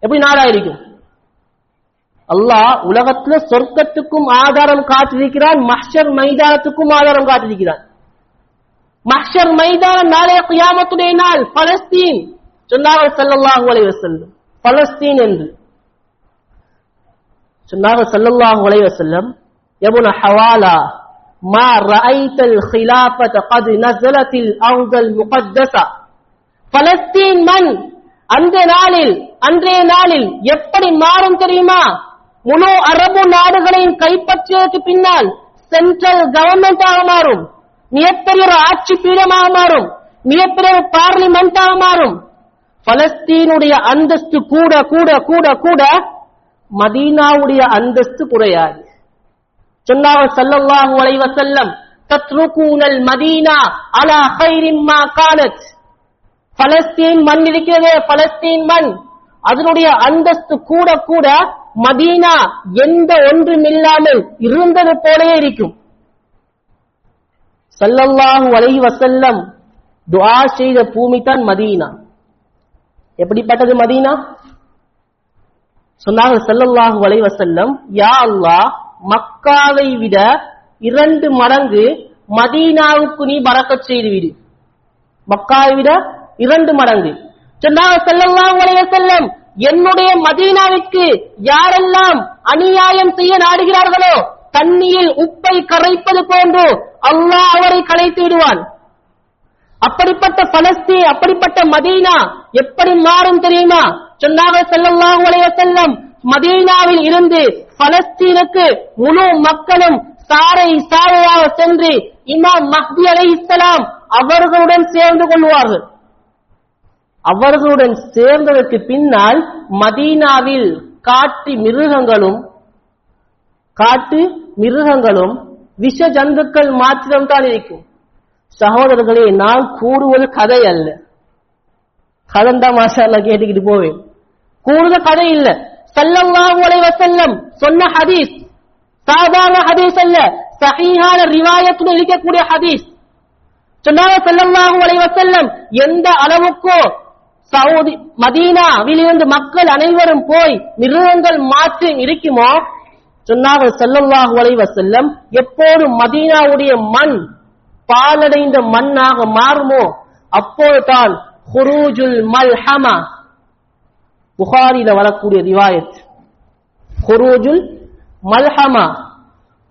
எப்படி நாடாயிருக்கும்? அல்லாஹ் உலகத்துல சொர்க்கத்துக்கும் ஆதாரம் காட்டிருக்கிறான், மஹ்ஷர் மைதானத்துக்கும் ஆதாரம் காட்டிருக்கிறான். மஹ்ஷர் மைதானம் நாளைய கியாமத்துடைய நாள் பலஸ்தீன் சொன்னார்கள் ஸல்லல்லாஹு அலைஹி வஸல்லம். பலஸ்தீன் என்று சொன்னார்கள் ஸல்லல்லாஹு அலைஹி வஸல்லம். யபுன ஹவாலா மா ரஅய்தல் খিলাফத قد نزلت الارض المقدسه. பலஸ்தீன் மண் அன்றைய நாளில் எப்படி மாறும் தெரியுமா? முழு அரபு நாடுகளையும் கைப்பற்றியதற்கு பின்னால் சென்ட்ரல் கவர்மெண்டாக மாறும், மிகப்பெரிய ஒரு ஆட்சி பீடமாக மாறும், மிகப்பெரிய ஒரு பார்லிமெண்டாக மாறும். பலஸ்தீனுடைய அந்தஸ்து கூட கூட கூட கூட மதீனாவுடைய அந்தஸ்து குறையாது. சொன்னார்கள் ஸல்லல்லாஹு அலைஹி வஸல்லம், தத்ருகூனல் மதீனா அலா கைரின் மா கானத். பலஸ்தீன் மண் இருக்கிறதே, பலஸ்தீன் மண், அதனுடைய அந்தஸ்து கூட கூட மதீனா எந்த ஒன்றுமில்லாமல் இருந்தது போலவே இருக்கும். ஸல்லல்லாஹு அலைஹி வஸல்லம் துஆ செய்த பூமி தான் மதீனா. எப்படிப்பட்டது மதீனா? சொன்னார்கள் ஸல்லல்லாஹு அலைஹி வஸல்லம், யா அல்லாஹ், மக்காவை விட 2 மடங்கு மதீனாவுக்கு நீ பரக்கத் செய்து விடு. மக்காவை விட 2 மடங்கு. சொன்னார்கள் ஸல்லல்லாஹு அலைஹி வஸல்லம், என்னுடைய மதீனாவிற்கு யாரெல்லாம் அநியாயம் செய்ய நாடுகிறார்களோ தண்ணியில் உப்பை கரைப்பது போன்று அல்லாஹ் அவரை கலைத்து விடுவான். அப்படிப்பட்ட பலஸ்தீன், அப்படிப்பட்ட மதீனா எப்படி மாறும் தெரியுமா? சொன்னார்கள் ஸல்லல்லாஹு அலைஹி வஸல்லம், மதீனாவில் இருந்து பலஸ்தீனுக்கு முழு மக்களும் சாரை சாரையாக சென்று இமாம் மஹ்தி அலைஹிஸ்ஸலாம் அவர்களுடன் சேர்ந்து கொள்வார்கள். அவர்களுடன் சேர்ந்ததற்கு பின்னால் மதீனாவில் காட்டு மிருகங்களும் விஷ ஜந்துக்கள் மாத்திரம்தான் இருக்கும். சகோதரர்களே, நான் கூறுவது கதை அல்ல. கதந்தா மாஷா அல்லாஹ் கேட்டுக்கிட்டு போவேன். கூறுத கதை இல்ல. ஸல்லல்லாஹு அலைஹி வஸல்லம் சொன்ன ஹதீஸ், சாதாரண ஹதீஸ் அல்ல, சஹீஹான ரிவாயத்துடன் இருக்கக்கூடிய ஹதீஸ். சொன்னாங்க ஸல்லல்லாஹு அலைஹி வஸல்லம், எந்த அளவுக்கு சவுதி மதீனாவிலிருந்து மக்கள் அனைவரும் போய் மிருகங்கள் மாற்றி இருக்குமோ, சொன்னாங்க ஸல்லல்லாஹு அலைஹி வஸல்லம், எப்போது மதீனாவுடைய மண் பாலடைந்த மண்ணாக மாறுமோ அப்போதுதான் ஹுரூஜுல் மல்ஹமா, புகாரில வரக்கூடிய ரிவாயத், ஹுரூஜுல் மல்ஹமா,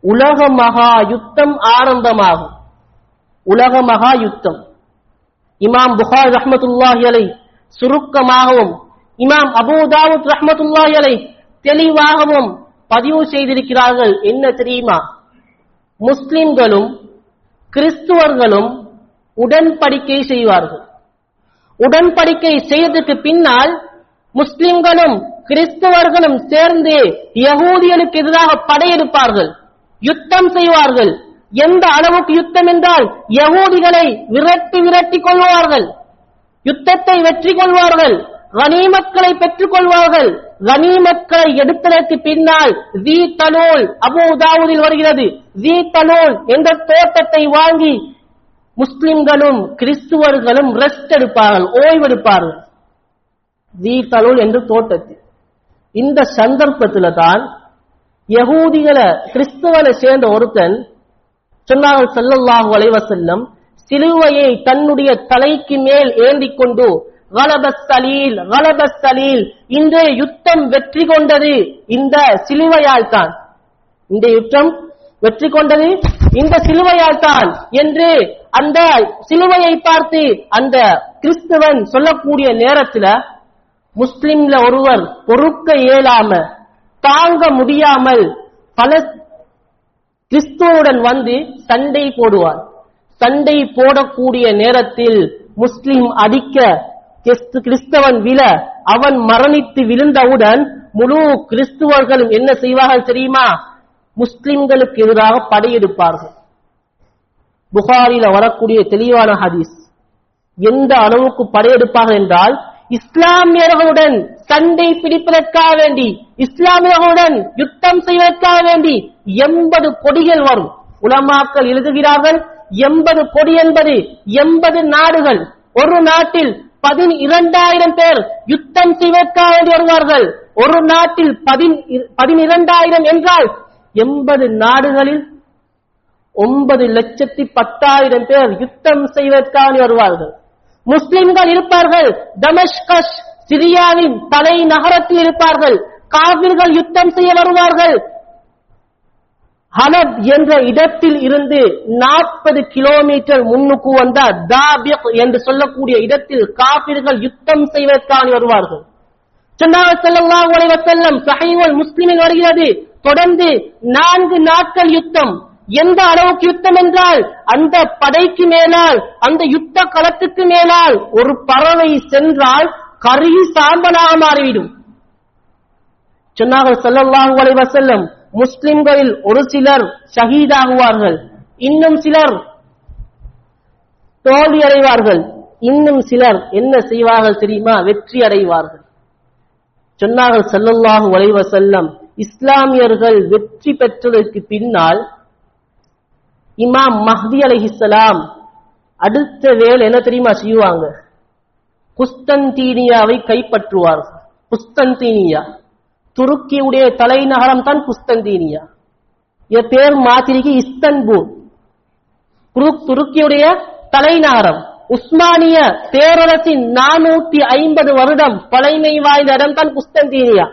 உலக மகா யுத்தம் ஆரம்பமாகும். உலக மகா யுத்தம். இமாம் புகாரி ரஹ்மத்துல்லாஹி அலைஹி சுருக்கமாகவும், இமாம் அபூ தாவூத் ரஹ்மத்துல்லாஹி அலைஹி தெளிவாகவும் பதிவு செய்திருக்கிறார்கள். என்ன தெரியுமா? முஸ்லிம்களும் கிறிஸ்துவர்களும் உடன்படிக்கை செய்வார்கள். உடன்படிக்கை செய்ததற்கு பின்னால் முஸ்லிம்களும் கிறிஸ்துவர்களும் சேர்ந்து யகூதிகளுக்கு எதிராக படையெடுப்பார்கள், யுத்தம் செய்வார்கள். எந்த அளவுக்கு யுத்தம் என்றால் யகூதிகளை விரட்டி கொள்வார்கள், யுத்தத்தை வெற்றி கொள்வார்கள், கனிமக்களை பெற்றுக் கொள்வார்கள். கனிமக்களை எடுத்ததற்கு பின்னால் ஜீ தலூல், அபூ தாவூதில் வருகிறது, ஜீ தலூல் என்ற தோட்டத்தை வாங்கி முஸ்லிம்களும் கிறிஸ்துவர்களும் ரெஸ்ட் எடுப்பார்கள், ஓய்வெடுப்பார்கள். ஜீ தலூல் என்ற தோட்டத்தில். இந்த சந்தர்ப்பத்தில் தான் யகூதிகளை கிறிஸ்துவனை சேர்ந்த ஒருத்தன் சொன்னார்கள் ஸல்லல்லாஹு அலைஹி வஸல்லம், சிலுவையை தன்னுடைய தலைக்கு மேல் ஏந்திக் கொண்டு கலபஸ் சலீல், இன்றைய யுத்தம் வெற்றி கொண்டது இந்த சிலுவையால் தான், இந்த யுத்தம் வெற்றி கொண்டது இந்த சிலுவையால் தான் என்று அந்த சிலுவையை பார்த்து அந்த கிறிஸ்துவன் சொல்லக்கூடிய நேரத்தில் முஸ்லிம்ல ஒருவர் பொறுக்க இயலாம தாங்க முடியாமல் பல கிறிஸ்துவுடன் வந்து சண்டை போடுவார். சண்டை போடக்கூடிய நேரத்தில் முஸ்லிம் அடிக்க கிறிஸ்தவன் விழ அவன் மரணித்து விழுந்தவுடன் முழு கிறிஸ்துவர்களும் என்ன செய்வார்கள் தெரியுமா? முஸ்லிம்களுக்கு எதிராக படையெடுப்பார்கள். புகாரில வரக்கூடிய தெளிவான ஹதீஸ். எந்த அளவுக்கு படையெடுப்பார்கள் என்றால், இஸ்லாமியர்களுடன் சண்டை பிடிப்பதற்காக வேண்டி, இஸ்லாமியர்களுடன் யுத்தம் செய்வதற்காக வேண்டி 80 கொடிகள் வரும். உலமாக்கள் எழுதுகிறார்கள், 80 கொடி என்பது 80 நாடுகள். ஒரு நாட்டில் 12,000 பேர் யுத்தம் செய்வதற்காக வேண்டி வருவார்கள். ஒரு நாட்டில் 12,000 என்றால் 80 நாடுகளில் 9,10,000 பேர் யுத்தம் செய்வதற்காக வருவார்கள். முஸ்லிம்கள் இருப்பார்கள். தமஸ்கஸ் சிரியாவின் தலைநகரத்தில் இருப்பார்கள். காபிர்கள் யுத்தம் செய்ய வருவார்கள். ஹலப் என்ற இடத்தில் இருந்து 40 கிலோமீட்டர் முன்னுக்கு வந்த தாபிக் என்று சொல்லக்கூடிய இடத்தில் காபிர்கள் யுத்தம் செய்வதற்காக வருவார்கள். சொன்னார்கள் ஸல்லல்லாஹு அலைஹி வஸல்லம், ஸஹீஹுல் முஸ்லிமில் வருகிறது, தொடர்ந்து 4 நாட்கள் யுத்தம். எந்த அளவுக்கு யுத்தம் என்றால், அந்த படைக்கு மேலால், அந்த யுத்த களத்துக்கு மேலால் ஒரு பறவை சென்றால் கருகி சாம்பலாக மாறிவிடும். சொன்னார்கள் ஸல்லல்லாஹு அலைஹி வஸல்லம், முஸ்லிம்களில் ஒரு சிலர் ஷஹீதாகுவார்கள், இன்னும் சிலர் தோல்வி அடைவார்கள், இன்னும் சிலர் என்ன செய்வார்கள் தெரியுமா? வெற்றி அடைவார்கள். சொன்னார்கள் ஸல்லல்லாஹு அலைஹி வஸல்லம், இஸ்லாமியர்கள் வெற்றி பெற்றதற்கு பின்னால் இமாம் மஹ்தி அலைஹிஸ்ஸலாம் அடுத்த வேலை என்ன தெரியுமா செய்வாங்க? குஸ்தந்தீனியாவை கைப்பற்றுவார்கள். குஸ்தந்தீனியா துருக்கியுடைய தலைநகரம் தான் குஸ்தந்தீனியா. என் பேர் மாத்திரிக்கு இஸ்தன்பூல். துருக்கியுடைய தலைநகரம். உஸ்மானிய பேரரசின் 450 வருடம் பழைமை வாய்ந்த இடம் தான் குஸ்தந்தீனியா.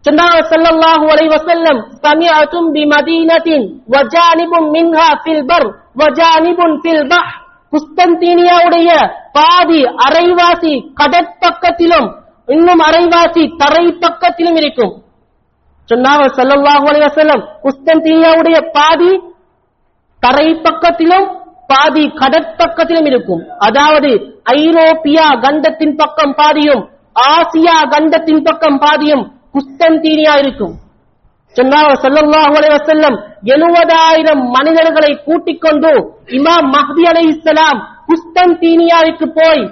சொன்னார்கள் ஸல்லல்லாஹு அலைஹி வஸல்லம், சமிஅதும் பிமதீனத்தின் வஜானிபும் மின்ஹா ஃபில் பர் வஜானிபுன் ஃபில் பஹ். குஸ்தந்தீனியாவுடைய பாதி அரைவாசி கடற்பக்கத்திலும் இன்னும் அரைவாசி தரை பக்கத்திலும் இருக்கும். சொன்னார்கள் ஸல்லல்லாஹு அலைஹி வஸல்லம், குஸ்தந்தீனியாவுடைய பாதி தரை பக்கத்திலும் பாதி கடற்பக்கத்திலும் இருக்கும். அதாவது ஐரோப்பியா கண்டத்தின் பக்கம் பாதியும் ஆசியா கண்டத்தின் பக்கம் பாதியும் குஸ்தன்தீனியா இருக்கும். சொன்னார் ஸல்லல்லாஹு அலைஹி வஸல்லம் 70,000 மனிதர்களை கூட்டிக் கொண்டு இமாம் மஹ்தி அலைஹிஸ்ஸலாம் குஸ்தன்தீனியாவுக்கு போய்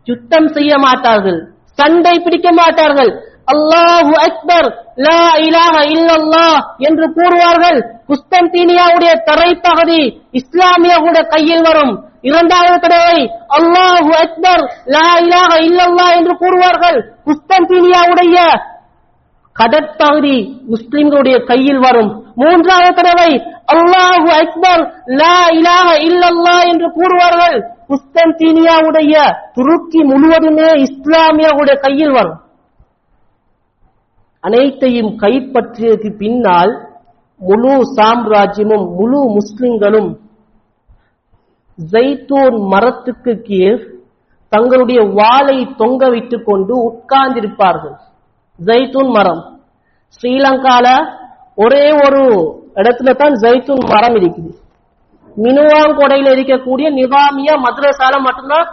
யுத்தம் செய்ய மாட்டார்கள், சண்டை பிடிக்க மாட்டார்கள். அல்லாஹு அக்பர் லா இலாஹ இல்லல்லாஹ் என்று கூறுவார்கள். குஸ்தன்தீனியாவுடைய தரைப்பகுதி இஸ்லாமியர்களுடைய கையில் வரும். இரண்டாவது தடவை அல்லாஹு அக்பர் லா இலாஹ இல்லல்லாஹ் என்று கூறுவார்கள். குஸ்தன்தீனியாவுடைய கடற்பகுதி முஸ்லிம்களுடைய கையில் வரும். மூன்றாவது தடவை அல்லாஹு அக்பர் லா இலாஹ இல்லல்லாஹ் என்று கூறுவார்கள். குஸ்தன்தீனியாவுடைய துருக்கி முழுவதுமே இஸ்லாமியர்களுடைய கையில் வரும். அனைத்தையும் கைப்பற்றியதற்கு பின்னால் முழு சாம்ராஜ்யமும் முழு முஸ்லிம்களும் ஜைத்தூன் மரத்துக்கு கீழ் தங்களுடைய வாளை தொங்க விட்டுக் கொண்டு உட்கார்ந்திருப்பார்கள். ஜைத்தூன் மரம் ஸ்ரீலங்கால ஒரே ஒரு இடத்துல தான் ஜைத்தூன் மரம் இருக்குது. மினுவாங்கொடையில இருக்கக்கூடிய நிவாமியா மദ്രസാல மட்டும்தான்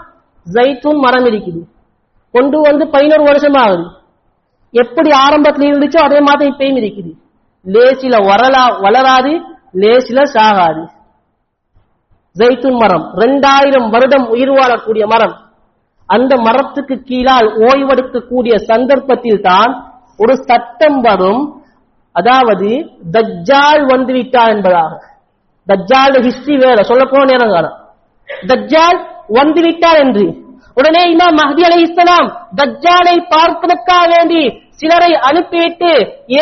ஜைத்தூன் மரம் இருக்குது. கொண்டு வந்து 11 வருஷம் ஆகுது. எப்படி ஆரம்பத்தில் இருந்துச்சோ அதே மாதிரி இப்பயும் இருக்குது. லேசில வளராது, லேசில சாகாது. ஜைத்தூன் மரம் 2000 வருடம் உயிர் வாழக்கூடிய மரம். அந்த மரத்துக்கு கீழால் ஓய்வெடுக்கக்கூடிய சந்தர்ப்பத்தில் தான் ஒரு சட்டம் வரும். அதாவது தஜ்ஜால் வந்துவிட்டார் என்பதாக. தஜ்ஜால் ஹிஸ்டரி வேற சொல்ல போன நேரம் காலம். தஜ்ஜால் வந்துவிட்டார் என்று உடனே இமாம் மஹ்தி அலைஹிஸ்ஸலாம் தஜ்ஜாலை பார்ப்பதற்காக வேண்டி சிலரை அனுப்பிவிட்டு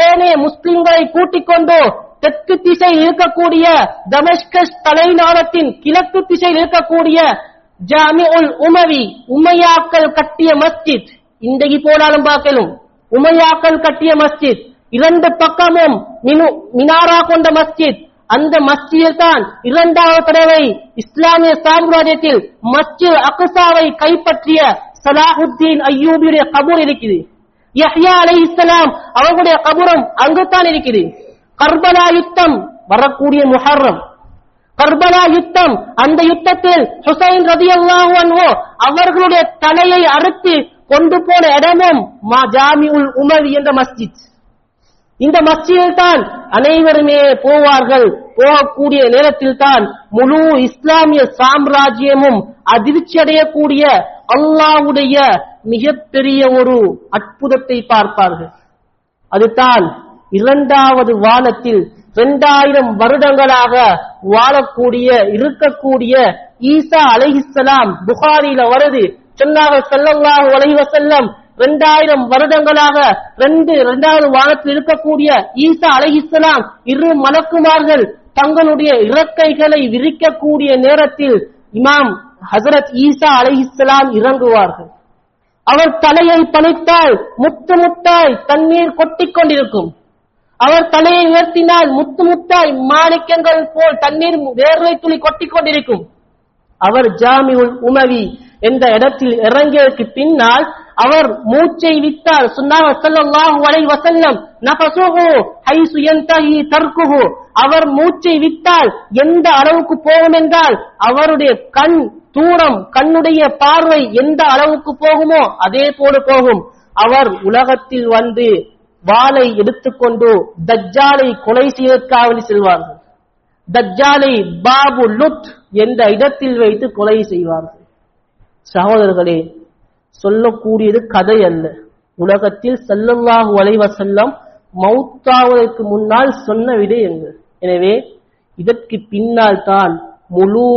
ஏனைய முஸ்லிம்களை கூட்டிக் கொண்டு தெற்கு திசையில் இருக்கக்கூடிய தமஸ்கஸ் தலைநகரத்தின் கிழக்கு திசையில் இருக்கக்கூடிய ஜாமிஉல் உமவி உமையாக்கள் கட்டிய மஸ்ஜித், இன்றைக்கு போனாலும் பார்க்கலும் உமையாக்கள் கட்டிய மஸ்ஜித், இரண்டு பக்கமும் மினாரா கொண்ட மஸ்ஜித். அந்த மஸ்ஜிதில் தான் இரண்டாவது தடவை இஸ்லாமிய சாம்ராஜ்யத்தில் மஸ்ஜித் அக்ஸாவை கைப்பற்றிய சலாஹுத்தீன் அய்யூபியுடைய கபூர் இருக்குது. யஹ்யா அலைஹிஸ்ஸலாம் அவர்களுடைய கபூரும் அங்குதான் இருக்குது. கர்பலா யுத்தம் வரக்கூடிய முஹர்ரம், கர்பலா யுத்தம், அந்த யுத்தத்தில் ஹுசைன் ரலியல்லாஹு அன்ஹு அவர்களுடைய தலையை அறுத்து கொண்டு போன இடமும் ஜாமிஉல் உமவி என்ற மஸ்ஜித். இந்த மஸ்ஜிதில் தான் அனைவருமே போவார்கள். போகக்கூடிய நேரத்தில் தான் முழு இஸ்லாமிய சாம்ராஜ்யமும் அதிர்ச்சி அடையக்கூடிய அல்லாஹ்வுடைய மிகப்பெரிய ஒரு அற்புதத்தை பார்ப்பார்கள். அதுதான் இரண்டாவது வானத்தில் 2000 வருடங்களாக வாழக்கூடிய இருக்கக்கூடிய ஈசா அலைஹிஸ்ஸலாம். புகாரில வருது, சொன்னார்கள் ஸல்லல்லாஹு அலைஹி வஸல்லம் 2000 வருடங்களாக இரண்டாவது வானத்தில் இருக்கக்கூடிய ஈசா அலைஹிஸ்ஸலாம் இரு மலக்குமார்கள் தங்களுடைய இறக்கைகளை விரிக்கக்கூடிய நேரத்தில் இமாம் ஹஜ்ரத் ஈசா அலைஹிஸ்ஸலாம் இறங்குவார்கள். அவர் தலையை பணித்தால் முத்து முத்தாய் தண்ணீர் கொட்டிக் கொண்டிருக்கும். அவர் தலையை உயர்த்தினால் முத்து முத்தாய் மாணிக்கங்கள் போல் தண்ணீர் வேர்வை துளி கொட்டிக் கொண்டிருக்கும். அவர் ஜாமிஉல் உமவி என்ற இடத்தில் இறங்கியதற்கு பின்னால் அவர் மூச்சை விட்டால் சொன்னார் ஸல்லல்லாஹு அலைஹி வஸல்லம் நஃபஸுஹு ஹைசு யன்தஹி தர்குஹு. அவர் மூச்சை விட்டால் எந்த அளவுக்கு போகும் என்றால் அவருடைய கண் தூரம், கண்ணுடைய பார்வை எந்த அளவுக்கு போகுமோ அதே போல போகும். அவர் உலகத்தில் வந்து வாளை எடுத்துக்கொண்டு தஜ்ஜாலை கொலை செய்வதற்காக செல்வார்கள். தஜ்ஜாலை பாபு லுத் என்ற இடத்தில் வைத்து கொலை செய்வார்கள். சகோதரர்களே, சொல்லக்கூடியது கதை அல்ல. உலகத்தில் ஸல்லல்லாஹு அலைஹி வஸல்லம் மௌத்தாவதற்கு முன்னால் சொன்ன விடயங்கள். எனவே இதற்கு பின்னால் தான் முழு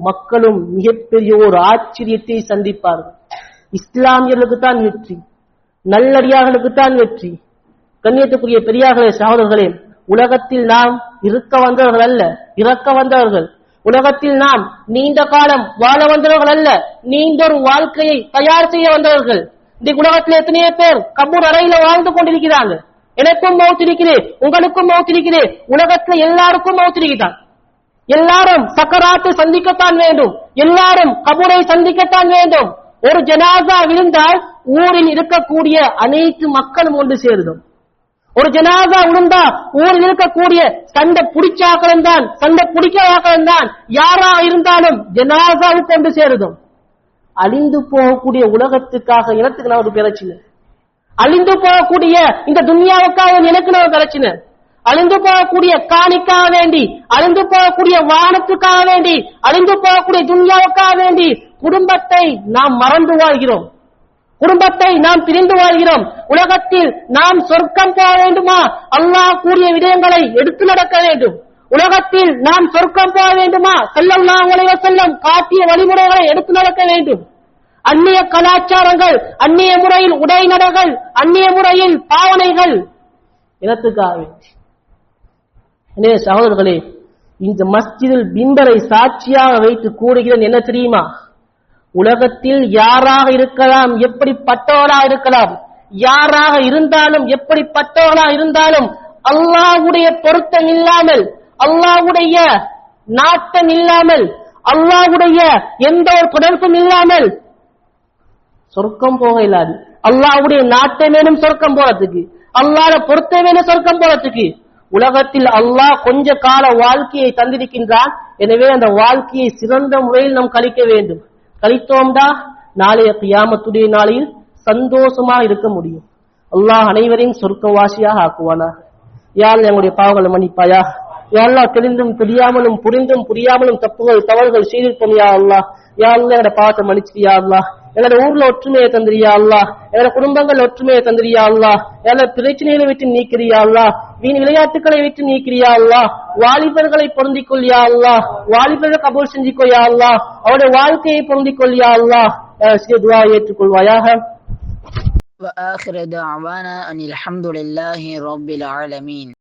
மக்களும் மிகப்பெரிய ஒரு ஆச்சரியத்தை சந்திப்பார்கள். இஸ்லாமியர்களுக்கு தான் வெற்றி, நல்லடியார்களுக்கு தான் வெற்றி. கண்ணியத்துக்குரிய பெரியார்களே, சகோதரர்களே, உலகத்தில் நாம் இருக்க வந்தவர்கள் அல்ல, இறக்க வந்தவர்கள். உலகத்தில் நாம் நீண்ட காலம் வாழ வந்தவர்கள் அல்ல, நீண்ட ஒரு வாழ்க்கையை தயார் செய்ய வந்தவர்கள். இந்த உலகத்தில் எத்தனையோ பேர் கபூர் அறையில வாழ்ந்து கொண்டிருக்கிறாங்க. எனக்கும் மௌத் இருக்கிறேன், உங்களுக்கும் மௌத் இருக்கிறேன், உலகத்தில் எல்லாருக்கும் மௌத் இருக்கிறான். எல்லாரும் சக்கராத்தை சந்திக்கத்தான் வேண்டும், எல்லாரும் கபூரை சந்திக்கத்தான் வேண்டும். ஒரு ஜனாசா விழுந்தால் ஊரில் இருக்கக்கூடிய அனைத்து மக்களும் ஒன்று சேருதும். ஒரு ஜனாசா விழுந்தா ஊரில் இருக்கக்கூடிய சண்டை பிடிச்சாக்களும் தான், சண்டை பிடிக்காக்களும் தான், யாரா இருந்தாலும் ஜனாசாவுக்கு கொண்டு சேருதும். அழிந்து போகக்கூடிய உலகத்துக்காக இனத்துக்கு நான் ஒரு பிரச்சனை, அழிந்து போகக்கூடிய இந்த துன்யாவுக்காக எனக்கு நான் பிரச்சனை, அழிந்து போகக்கூடிய காணிக்காக வேண்டி, அழிந்து போகக்கூடிய வானத்துக்காக வேண்டி, அழிந்து போகக்கூடிய துன்யாவுக்காக வேண்டி குடும்பத்தை நாம் மறந்து வாழ்கிறோம், குடும்பத்தை நாம் பிரிந்து வாழ்கிறோம். உலகத்தில் நாம் சொர்க்கம் போக வேண்டுமா, அல்லாஹ் கூறிய விடயங்களை எடுத்து நடக்க வேண்டும். உலகத்தில் நாம் சொர்க்கம் போக வேண்டுமா, ஸல்லல்லாஹு அலைஹி வஸல்லம் காட்டிய வழிமுறைகளை எடுத்து நடக்க வேண்டும். அந்நிய கலாச்சாரங்கள், அந்நிய முறையில் உடை நடகள், அந்நிய முறையில் பாவனைகள் இனத்துக்காக வேண்டி. எனவே சகோதரர்களே, இந்த மஸ்ஜிதில் பிம்பரை சாட்சியாக வைத்து கூறுகிறேன் என்ன தெரியுமா, உலகத்தில் யாராக இருக்கலாம், எப்படிப்பட்டவராக இருக்கலாம், யாராக இருந்தாலும் எப்படிப்பட்டவராக இருந்தாலும் அல்லாஹ்வுடைய பொருத்தம் இல்லாமல், அல்லாஹ்வுடைய நாட்டம் இல்லாமல், அல்லாஹ்வுடைய எந்த ஒரு தொடர்பும் இல்லாமல் சொர்க்கம் போக இல்லாது. அல்லாஹ்வுடைய நாட்டம் வேணும் சொர்க்கம் போறதுக்கு, அல்லாஹ்வுடைய பொருத்தம் வேணும் சொர்க்கம் போறதுக்கு. உலகத்தில் அல்லாஹ் கொஞ்ச கால வாழ்க்கையை தந்திருக்கின்றான். எனவே அந்த வாழ்க்கையை சிறந்த முறையில் நாம் கழிக்க வேண்டும். கழித்தோம்டா நாளைய கியாமத்துடைய நாளையில் சந்தோஷமா இருக்க முடியும். அல்லாஹ் அனைவரையும் சொர்க்கவாசியாக ஆக்குவானா. யா அல்லாஹ் எங்களுடைய பாவங்களை மன்னிப்பாயா. யா அல்லாஹ் தெரிந்தும் தெரியாமலும் புரிந்தும் புரியாமலும் தப்புகள் தவறுகள் செய்திருப்போம். யா அல்லாஹ், யா அல்லாஹ் எங்களுடைய பாவத்தை மன்னிச்சியா அல்லாஹ். எங்களோட ஊர்ல ஒற்றுமையை தந்திரியா அல்லாஹ், எங்களோட குடும்பங்கள் ஒற்றுமையை தந்திரியா அல்லாஹ், எல்லா பிரச்சனைகளை விட்டு நீக்கிறியா அல்லாஹ், வீண் விளையாட்டுகளை விட்டு நீக்கிறியா அல்லாஹ், வாலிபர்களை பொருந்திக் கொள்ளியா அல்லாஹ், வாலிபர்களை கபூல் செஞ்சுக்கோ யா அல்லாஹ், அவருடைய வாழ்க்கையை பொருந்திக் கொள்ளியா அல்லாஹ். துஆ ஏற்றுக்கொள்வாயாக. وآخر دعوانا أن الحمد لله رب العالمين.